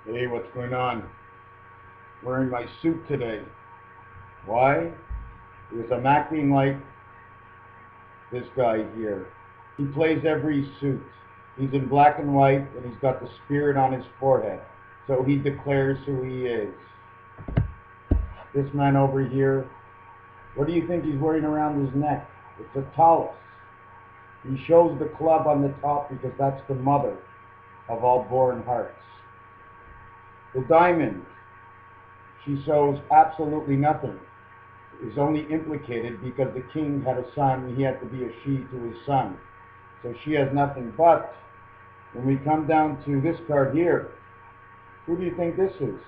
Hey, what's going on? Wearing my suit today. Why? Because I'm acting like this guy here. He plays every suit. He's in black and white, and he's got the spirit on his forehead. So he declares who he is. This man over here, what do you think he's wearing around his neck? It's a talus. He shows the club on the top because that's the mother of all born hearts. The diamond, she shows absolutely nothing. Is only implicated because the king had a son, he had to be a she to his son. So she has nothing. But when we come down to this card here, who do you think this is?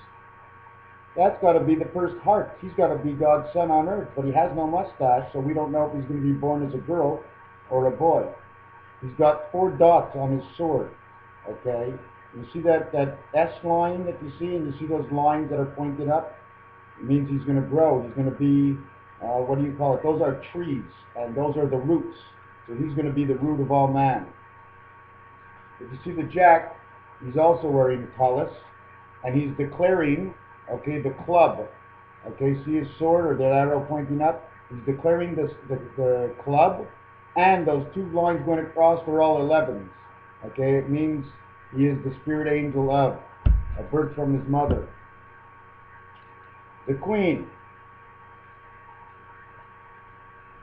That's got to be the first heart. He's got to be God's son on earth, but he has no mustache, so we don't know if he's going to be born as a girl or a boy. He's got 4 dots on his sword, okay? You see that S line that you see, and you see those lines that are pointed up? It means he's going to grow. He's going to be, what do you call it? Those are trees, and those are the roots. So he's going to be the root of all man. If you see the jack, he's also wearing talus, and he's declaring, okay, the club. Okay, see his sword or that arrow pointing up? He's declaring the club, and those 2 lines going across are all 11s. Okay, it means he is the spirit angel of, a birth from his mother. The queen.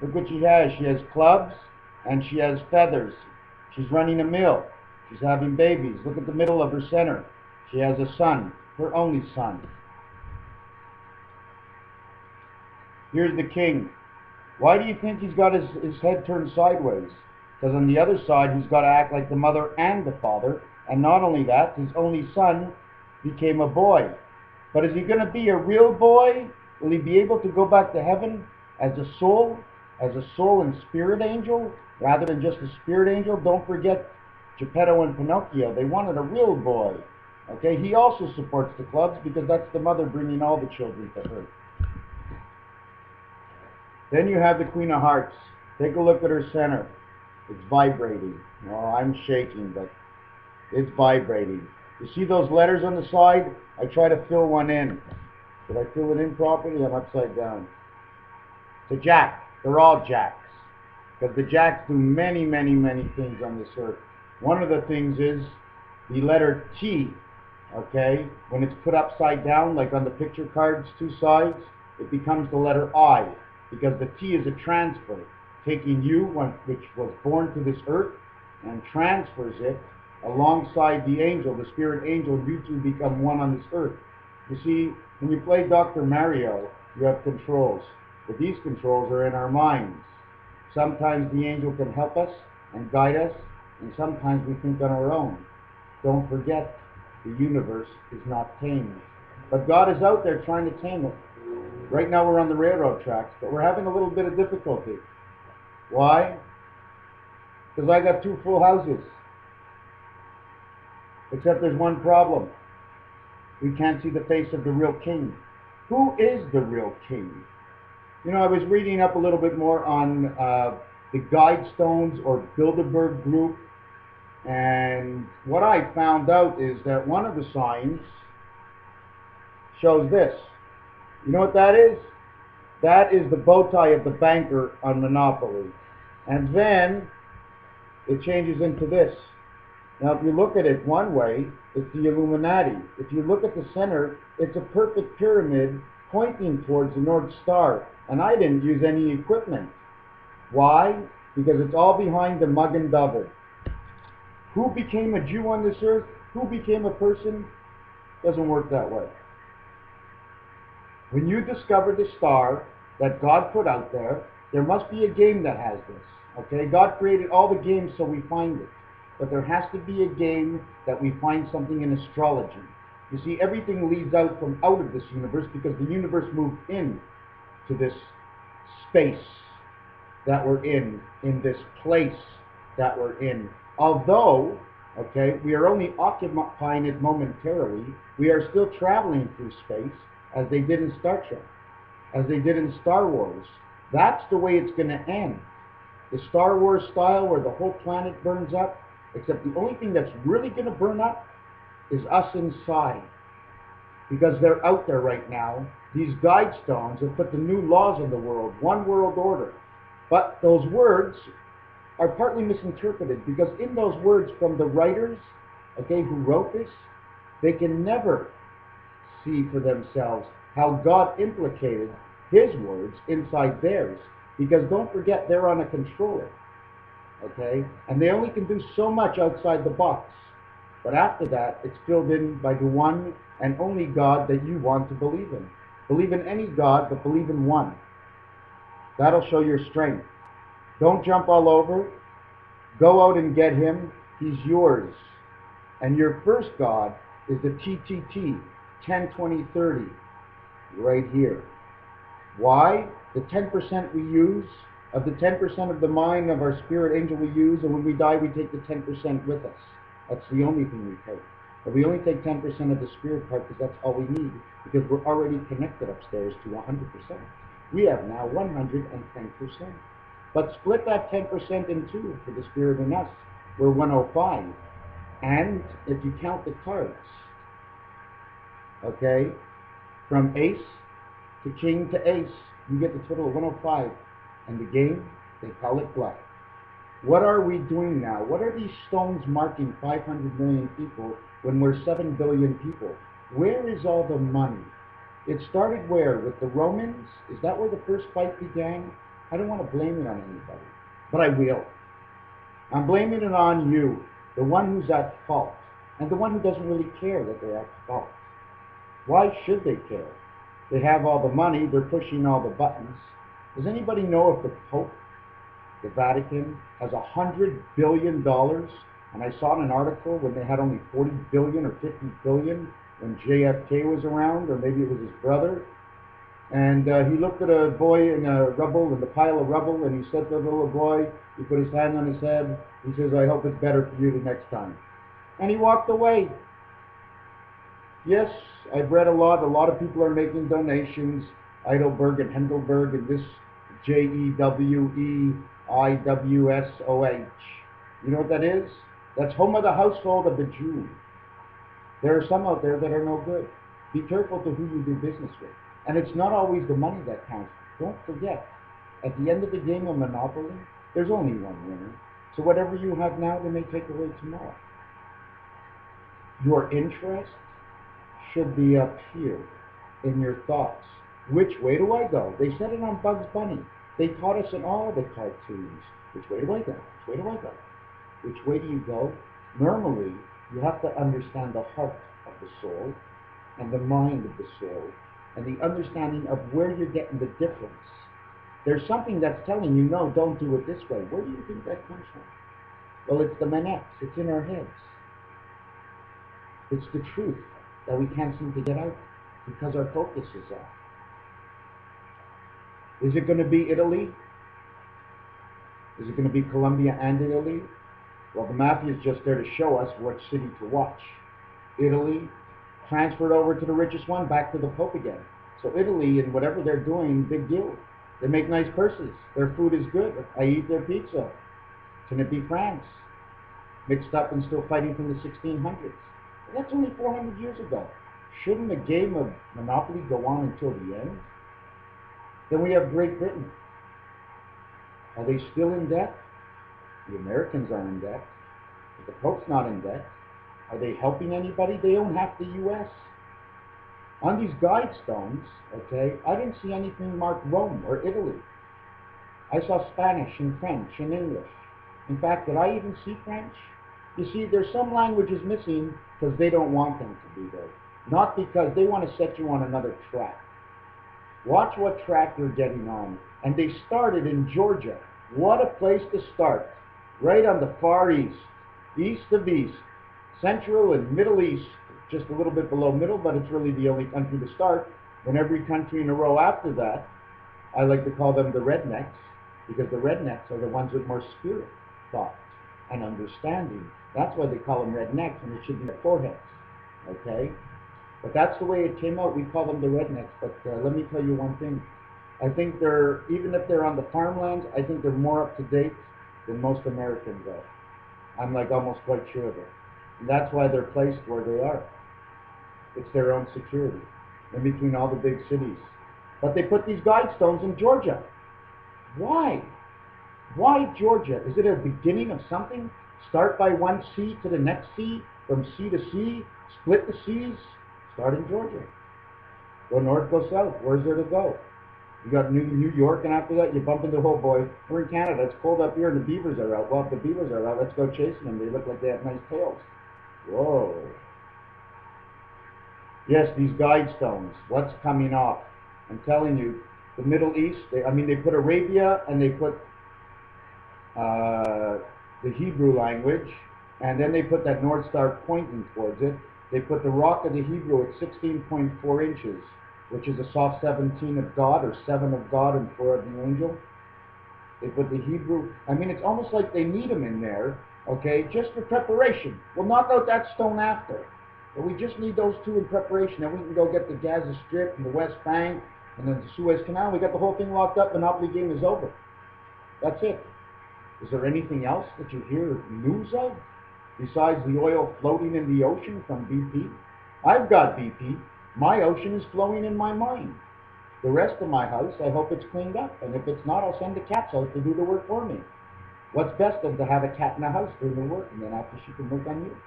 Look what she has. She has clubs and she has feathers. She's running a mill. She's having babies. Look at the middle of her center. She has a son, her only son. Here's the king. Why do you think he's got his head turned sideways? Because on the other side, he's got to act like the mother and the father. And not only that, his only son became a boy. But is he going to be a real boy? Will he be able to go back to heaven as a soul and spirit angel, rather than just a spirit angel? Don't forget Geppetto and Pinocchio. They wanted a real boy. Okay, he also supports the clubs because that's the mother bringing all the children to her. Then you have the Queen of Hearts. Take a look at her center. It's vibrating. Oh, I'm shaking, but it's vibrating. You see those letters on the side? I try to fill one in. Did I fill it in properly? I'm upside down. It's a jack. They're all jacks. Because the jacks do many, many, many things on this earth. One of the things is the letter T, okay? When it's put upside down, like on the picture cards, 2 sides, it becomes the letter I. Because the T is a transfer, taking you, which was born to this earth, and transfers it alongside the angel, the spirit angel. You two become one on this earth. You see, when you play Dr. Mario, you have controls. But these controls are in our minds. Sometimes the angel can help us and guide us, and sometimes we think on our own. Don't forget, the universe is not tamed. But God is out there trying to tame it. Right now we're on the railroad tracks, but we're having a little bit of difficulty. Why? Because I got 2 full houses. Except there's one problem. We can't see the face of the real king. Who is the real king? You know, I was reading up a little bit more on the Guidestones or Bilderberg group, and what I found out is that one of the signs shows this. You know what that is? That is the bow tie of the banker on Monopoly. And then it changes into this. Now, if you look at it one way, it's the Illuminati. If you look at the center, it's a perfect pyramid pointing towards the North Star. And I didn't use any equipment. Why? Because it's all behind the Magen David. Who became a Jew on this earth? Who became a person? Doesn't work that way. When you discover the star that God put out there, there must be a game that has this. Okay? God created all the games so we find it. But there has to be a game that we find something in astrology. You see, everything leads out from out of this universe because the universe moved in to this space that we're in this place that we're in. Although, okay, we are only occupying it momentarily, we are still traveling through space as they did in Star Trek, as they did in Star Wars. That's the way it's going to end. The Star Wars style where the whole planet burns up, except the only thing that's really going to burn up is us inside. because they're out there right now. These guide stones have put the new laws in the world, one world order. But those words are partly misinterpreted, because in those words from the writers, okay, who wrote this, they can never see for themselves how God implicated his words inside theirs, because don't forget, they're on a controller, okay, and they only can do so much outside the box. But after that, it's filled in by the one and only God that you want to believe in. Believe in any God, but believe in one. That'll show your strength. Don't jump all over. Go out and get him. He's yours. And your first God is the TTT, 10, 20, 30, right here. Why? The 10% we use, of the 10% of the mind of our spirit angel we use, and when we die we take the 10% with us. That's the only thing we take. But we only take 10% of the spirit part because that's all we need, because we're already connected upstairs to 100%. We have now 110%. But split that 10% in two for the spirit in us. We're 105. And if you count the cards, okay, from ace to king to ace, you get the total of 105. And the game, they call it bluff. What are we doing now? What are these stones marking 500 million people when we're 7 billion people? Where is all the money? It started where? With the Romans? Is that where the first fight began? I don't want to blame it on anybody, but I will. I'm blaming it on you, the one who's at fault, and the one who doesn't really care that they're at fault. Why should they care? They have all the money, they're pushing all the buttons. Does anybody know if the Pope, the Vatican, has $100 billion? And I saw in an article when they had only 40 billion or 50 billion when JFK was around, or maybe it was his brother. And he looked at a boy in a pile of rubble, and he said to the little boy, he put his hand on his head, he says, "I hope it's better for you the next time." And he walked away. Yes, I've read a lot of people are making donations, Heidelberg and Heidelberg, and this JEWEIWSOH. You know what that is? That's home of the household of the Jew. There are some out there that are no good. Be careful to who you do business with. And it's not always the money that counts. Don't forget, at the end of the game of Monopoly, there's only one winner. So whatever you have now, they may take away tomorrow. Your interest should be up here in your thoughts. Which way do I go? They said it on Bugs Bunny. They taught us in all the cartoons. Which way do I go? Which way do I go? Which way do you go? Normally, you have to understand the heart of the soul and the mind of the soul and the understanding of where you're getting the difference. There's something that's telling you, no, don't do it this way. Where do you think that comes from? Well, it's the Menoits. It's in our heads. It's the truth that we can't seem to get out because our focus is off. Is it going to be Italy? Is it going to be Colombia and Italy? Well, the mafia is just there to show us what city to watch. Italy, transferred over to the richest one, back to the Pope again. So Italy, and whatever they're doing, big deal. They make nice purses. Their food is good. I eat their pizza. Can it be France? Mixed up and still fighting from the 1600s. Well, that's only 400 years ago. Shouldn't the game of Monopoly go on until the end? Then we have Great Britain. Are they still in debt? The Americans are in debt. But the Pope's not in debt. Are they helping anybody? They own half the U.S. On these guide stones, okay, I didn't see anything marked Rome or Italy. I saw Spanish and French and English. In fact, did I even see French? You see, there's some languages missing because they don't want them to be there. Not because they want to set you on another track. Watch what track you're getting on. And they started in Georgia. What a place to start. Right on the far east. East of east. Central and Middle East. Just a little bit below middle, but it's really the only country to start. And every country in a row after that, I like to call them the rednecks, because the rednecks are the ones with more spirit, thought, and understanding. That's why they call them rednecks, and it should be their foreheads. Okay? But that's the way it came out. We call them the rednecks. But let me tell you one thing. I think they're, even if they're on the farmlands, I think they're more up to date than most Americans are. I'm like almost quite sure of it. And that's why they're placed where they are. It's their own security in between all the big cities. But they put these guide stones in Georgia. Why? Why Georgia? Is it a beginning of something? Start by one sea to the next sea, from sea to sea, split the seas, start in Georgia. Go north, go south. Where's there to go? You got New York, and after that you bump into, oh boy, we're in Canada, it's cold up here and the beavers are out. Well, if the beavers are out, let's go chasing them. They look like they have nice tails. Whoa. Yes, these guide stones, what's coming off? I'm telling you, the Middle East, they put Arabia and they put the Hebrew language, and then they put that North Star pointing towards it. They put the rock of the Hebrew at 16.4 inches, which is a soft 17 of God, or 7 of God and 4 of the angel. They put the Hebrew, it's almost like they need them in there, okay, just for preparation. We'll knock out that stone after, but we just need those two in preparation, and we can go get the Gaza Strip and the West Bank and then the Suez Canal. We got the whole thing locked up, Monopoly game is over. That's it. Is there anything else that you hear news of besides the oil floating in the ocean from BP? I've got BP. My ocean is flowing in my mind. The rest of my house, I hope it's cleaned up. And if it's not, I'll send the cats out to do the work for me. What's best than to have a cat in the house doing the work, and then after she can work on you?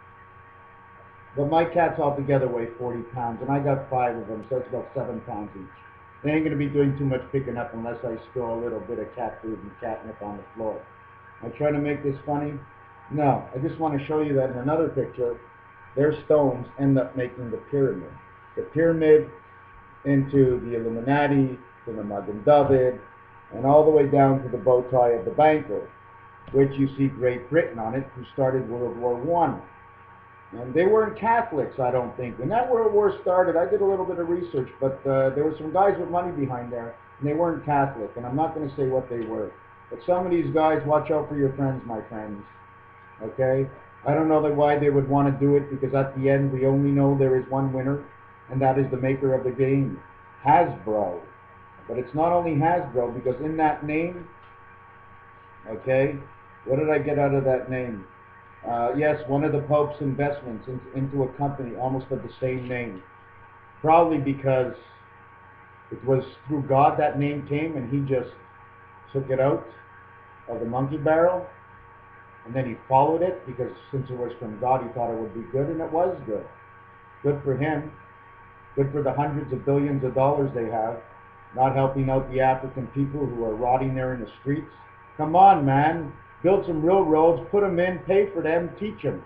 But my cats altogether weigh 40 pounds, and I got 5 of them, so it's about 7 pounds each. They ain't going to be doing too much picking up unless I spill a little bit of cat food and catnip on the floor. I try to make this funny? No, I just want to show you that in another picture, their stones end up making the pyramid. The pyramid into the Illuminati, to the Magen David, and all the way down to the bow tie of the banker, which you see Great Britain on it, who started World War I. And they weren't Catholics, I don't think. When that World War started, I did a little bit of research, but there were some guys with money behind there, and they weren't Catholic, and I'm not going to say what they were. But some of these guys, watch out for your friends, my friends. Okay? I don't know why they would want to do it, because at the end, we only know there is one winner, and that is the maker of the game, Hasbro. But it's not only Hasbro, because in that name, okay, what did I get out of that name? Yes, one of the Pope's investments into a company almost of the same name. Probably because it was through God that name came, and he just took it out of the monkey barrel, and then he followed it, because since it was from God, he thought it would be good, and it was good. Good for him. Good for the hundreds of billions of dollars they have, not helping out the African people who are rotting there in the streets. Come on, man. Build some real roads, put them in, pay for them, teach them.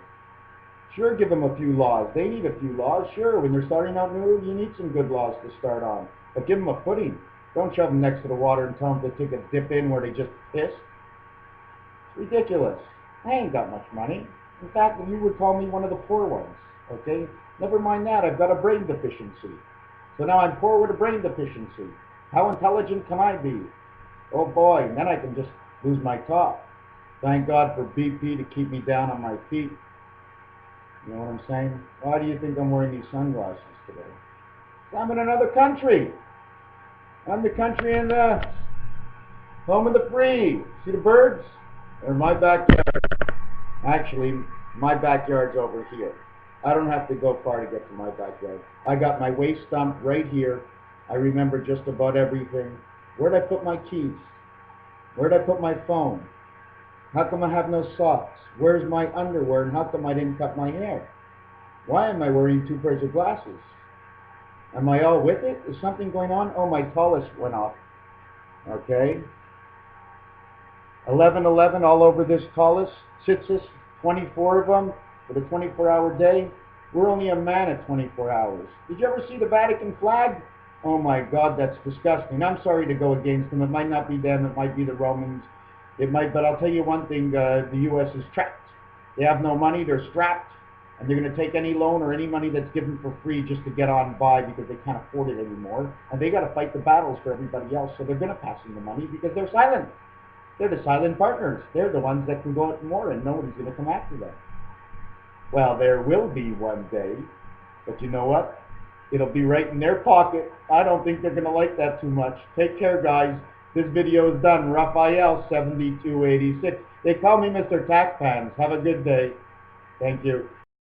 Sure, give them a few laws. They need a few laws. Sure, when they're starting out new, you need some good laws to start on. But give them a footing. Don't shove them next to the water and tell them to take a dip in where they just piss. It's ridiculous. I ain't got much money. In fact, you would call me one of the poor ones, okay? Never mind that, I've got a brain deficiency. So now I'm poor with a brain deficiency. How intelligent can I be? Oh boy, and then I can just lose my top. Thank God for BP to keep me down on my feet. You know what I'm saying? Why do you think I'm wearing these sunglasses today? I'm in another country. I'm the country in the home of the free. See the birds? They're in my backyard. Actually, my backyard's over here. I don't have to go far to get to my backyard. I got my waist stump right here. I remember just about everything. Where'd I put my keys? Where'd I put my phone? How come I have no socks? Where's my underwear, and how come I didn't cut my hair? Why am I wearing 2 pairs of glasses? Am I all with it? Is something going on? Oh, my tallest went off. Okay. 11:11 all over this tallest. Sitsis, 24 of them for the 24-hour day. We're only a man at 24 hours. Did you ever see the Vatican flag? Oh my God, that's disgusting. I'm sorry to go against them. It might not be them. It might be the Romans. It might, but I'll tell you one thing, the U.S. is trapped. They have no money, they're strapped, and they're going to take any loan or any money that's given for free just to get on by, because they can't afford it anymore. And they got to fight the battles for everybody else, so they're going to pass them the money because they're silent. They're the silent partners. They're the ones that can go out more, and nobody's going to come after them. Well, there will be one day, but you know what? It'll be right in their pocket. I don't think they're going to like that too much. Take care, guys. This video is done. Raphael 7286. They call me MrTacpans's. Have a good day. Thank you.